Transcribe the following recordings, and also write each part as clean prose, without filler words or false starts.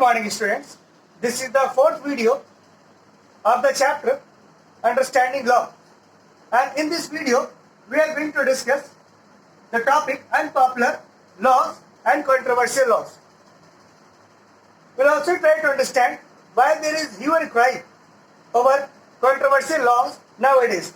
morning, students. This is the fourth video of the chapter Understanding Law. And in this video, we are going to discuss the topic Unpopular Laws and Controversial Laws. We will also try to understand why there is hue and cry over controversial laws nowadays.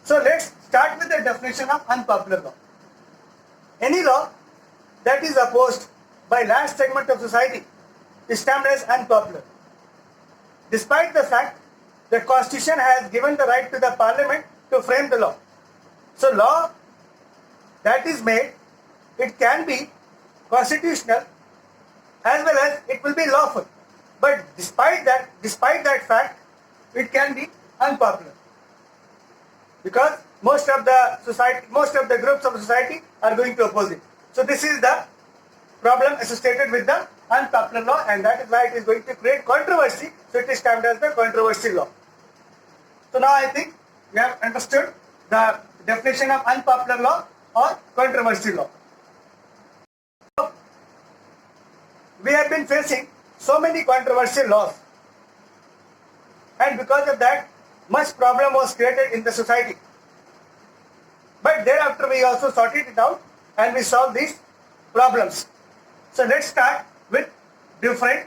So let's start with the definition of unpopular law. Any law that is opposed by large segment of society is termed as unpopular. Despite the fact the Constitution has given the right to the Parliament to frame the law. So law that is made, it can be constitutional as well as it will be lawful. But despite that fact, it can be unpopular. Because most of the groups of society are going to oppose it. So this is the problem associated with the unpopular law, and that is why it is going to create controversy. So it is termed as the controversial law. So now I think we have understood the definition of unpopular law or controversial law. So, we have been facing so many controversial laws, and because of that, much problem was created in the society. But thereafter we also sorted it out and we solved these problems. So let's start with different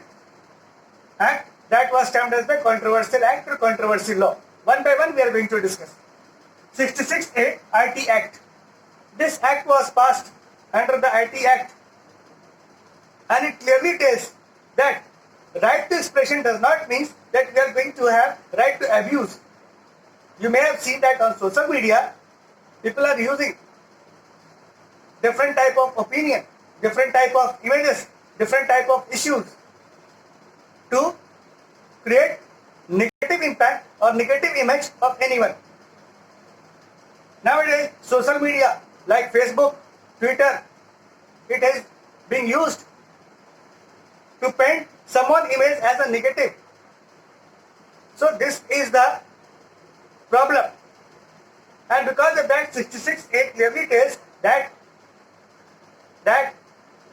act that was termed as the controversial act or controversial law. One by one we are going to discuss. 66A IT Act. This act was passed under the IT Act, and it clearly tells that right to expression does not mean that we are going to have right to abuse. You may have seen that on social media, people are using different type of opinion, different type of images, different type of issues to create negative impact or negative image of anyone. Nowadays, social media like Facebook, Twitter, it is being used to paint someone's image as a negative. So this is the problem. And because of that, 66A clearly tells that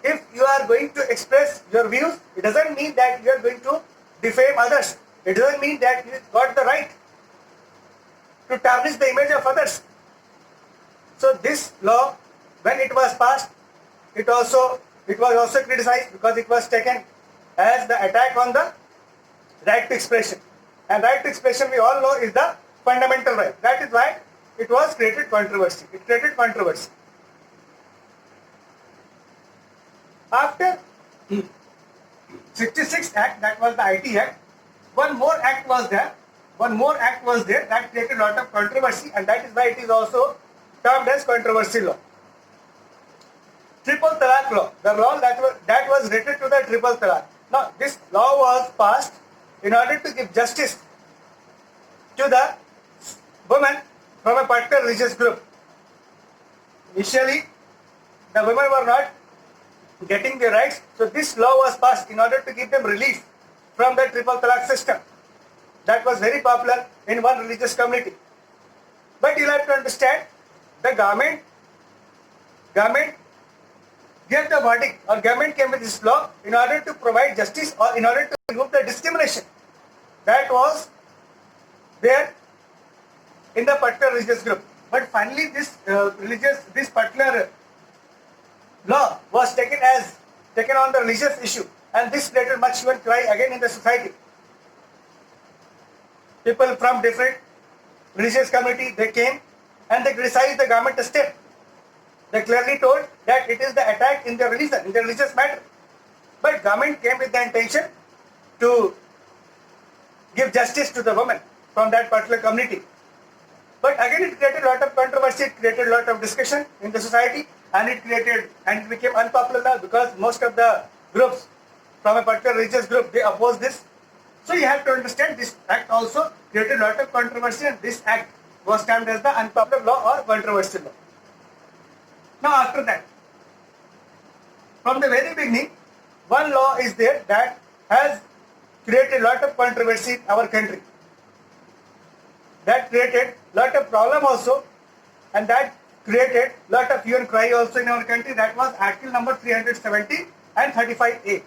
if you are going to express your views, it doesn't mean that you are going to defame others. It doesn't mean that you got the right to tarnish the image of others. So this law, when it was passed, it was also criticized because it was taken as the attack on the right to expression. And right to expression, we all know, is the fundamental right. That is why it was created controversy. It created controversy. After 66 Act, that was the IT Act, one more act was there that created a lot of controversy, and that is why it is also termed as controversial law. Triple Talaq law, the law that was related to the triple talaq. Now this law was passed in order to give justice to the women from a particular religious group. Initially, the women were not getting their rights, so this law was passed in order to give them relief from the triple talaq system that was very popular in one religious community. But you have to understand, the government gave the verdict, or government came with this law in order to provide justice or in order to remove the discrimination that was there in the particular religious group. But finally this particular law was taken on the religious issue, and this created much hue and cry again in the society. People from different religious community, they came and they criticized the government step. They clearly told that it is the attack in the religion, in the religious matter. But government came with the intention to give justice to the women from that particular community. But again, it created a lot of controversy, it created a lot of discussion in the society, and it became unpopular now because most of the groups from a particular religious group, they oppose this. So you have to understand, this act also created a lot of controversy, and this act was termed as the unpopular law or controversial law. Now after that, from the very beginning, one law is there that has created a lot of controversy in our country. That created a lot of problem also, and that created a lot of hue and cry also in our country. That was Article number 370 and 35A.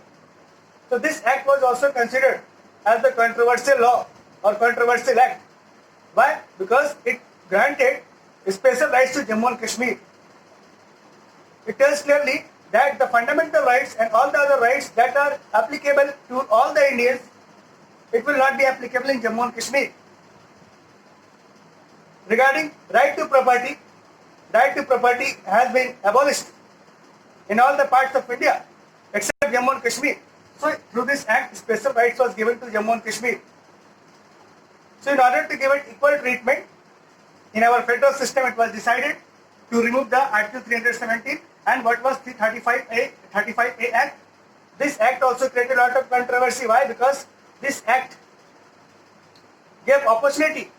So this act was also considered as the controversial law or controversial act. Why? Because it granted special rights to Jammu and Kashmir. It tells clearly that the fundamental rights and all the other rights that are applicable to all the Indians, it will not be applicable in Jammu and Kashmir. Regarding right to property has been abolished in all the parts of India except Jammu and Kashmir. So through this act, special rights was given to Jammu and Kashmir. So in order to give it equal treatment, in our federal system it was decided to remove the Article 317 and what was 35A Act. This act also created a lot of controversy. Why? Because this act gave opportunity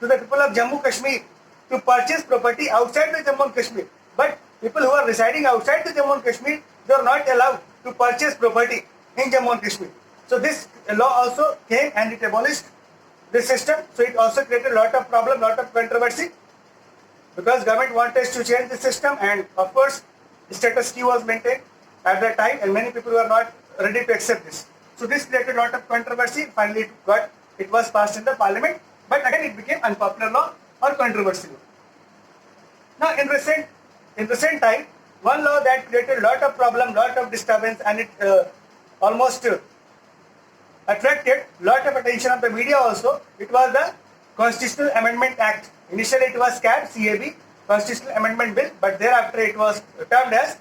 to the people of Jammu Kashmir to purchase property outside the Jammu and Kashmir. But people who are residing outside the Jammu and Kashmir, they are not allowed to purchase property in Jammu and Kashmir. So this law also came and it abolished this system. So it also created a lot of problem, lot of controversy, because government wanted to change the system, and of course status quo was maintained at that time and many people were not ready to accept this. So this created a lot of controversy. Finally it was passed in the parliament, but again it became unpopular law or controversial law. Now in recent time, one law that created a lot of problem, lot of disturbance, and it almost attracted lot of attention of the media also, it was the Constitutional Amendment Act. Initially it was CAB, Constitutional Amendment Bill, but thereafter it was termed as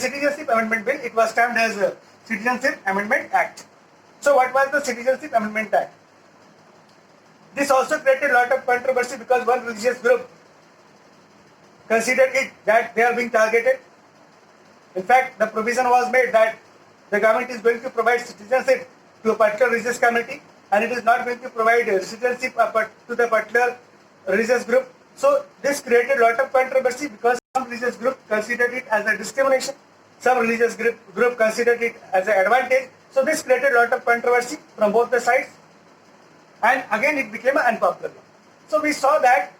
Citizenship Amendment Bill. It was termed as Citizenship Amendment Act. So what was the Citizenship Amendment Act? This also created a lot of controversy because one religious group considered it that they are being targeted. In fact, the provision was made that the government is going to provide citizenship to a particular religious community and it is not going to provide citizenship to the particular religious group. So this created a lot of controversy because some religious group considered it as a discrimination, some religious group considered it as an advantage. So this created a lot of controversy from both the sides, and again it became an unpopular law. So we saw that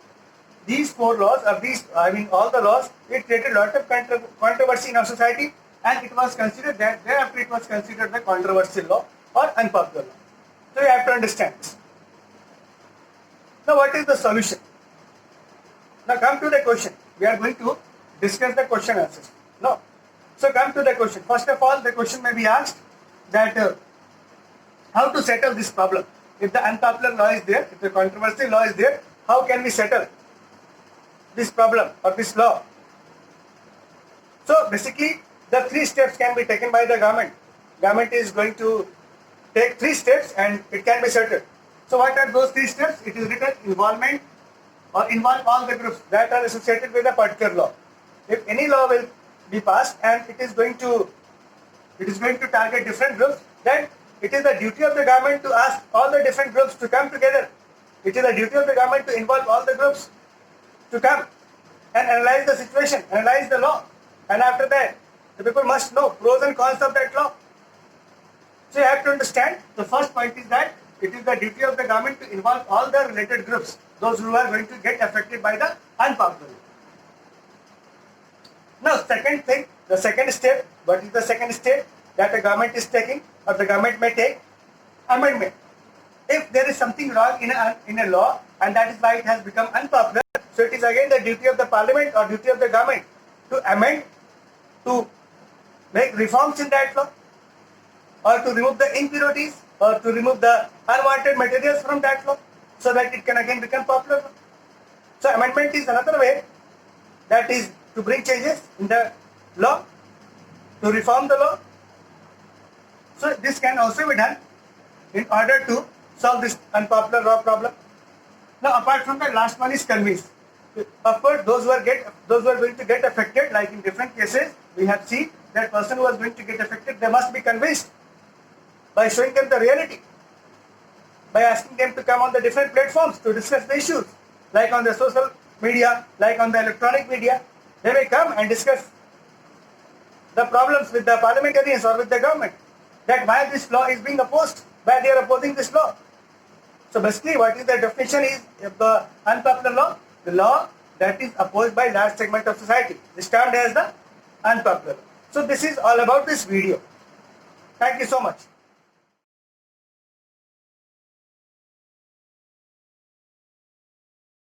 these four laws, all the laws, it created a lot of controversy in our society, and it was considered that thereafter it was considered the controversial law or unpopular law. So you have to understand this. Now what is the solution? Now come to the question. We are going to discuss the question answers. No. So come to the question. First of all, the question may be asked that how to settle this problem. If the unpopular law is there, if the controversial law is there, how can we settle this problem or this law? So basically, the 3 steps can be taken by the government. Government is going to take 3 steps and it can be settled. So what are those 3 steps? It is written involvement or involve all the groups that are associated with a particular law. If any law will be passed and it is going to target different groups, then it is the duty of the government to ask all the different groups to come together. It is the duty of the government to involve all the groups to come and analyze the situation, analyze the law, and after that the people must know pros and cons of that law. So you have to understand, the first point is that it is the duty of the government to involve all the related groups, those who are going to get affected by the unpopular law. Now the second step, what is the second step that the government is taking or the government may take? Amendment. If there is something wrong in a law and that is why it has become unpopular, so it is again the duty of the parliament or duty of the government to amend, to make reforms in that law, or to remove the impurities or to remove the unwanted materials from that law so that it can again become popular. So amendment is another way, that is to bring changes in the law, to reform the law. So this can also be done in order to solve this unpopular law problem. Now apart from the last one is convince. Of course, those who are going to get affected, like in different cases, we have seen that person who is going to get affected, they must be convinced by showing them the reality, by asking them to come on the different platforms to discuss the issues, like on the social media, like on the electronic media. They may come and discuss the problems with the parliamentarians or with the government, that why this law is being opposed, why they are opposing this law. So basically what is the definition is of the unpopular law? The law that is opposed by large segment of society is termed as the unpopular law. So this is all about this video. Thank you so much.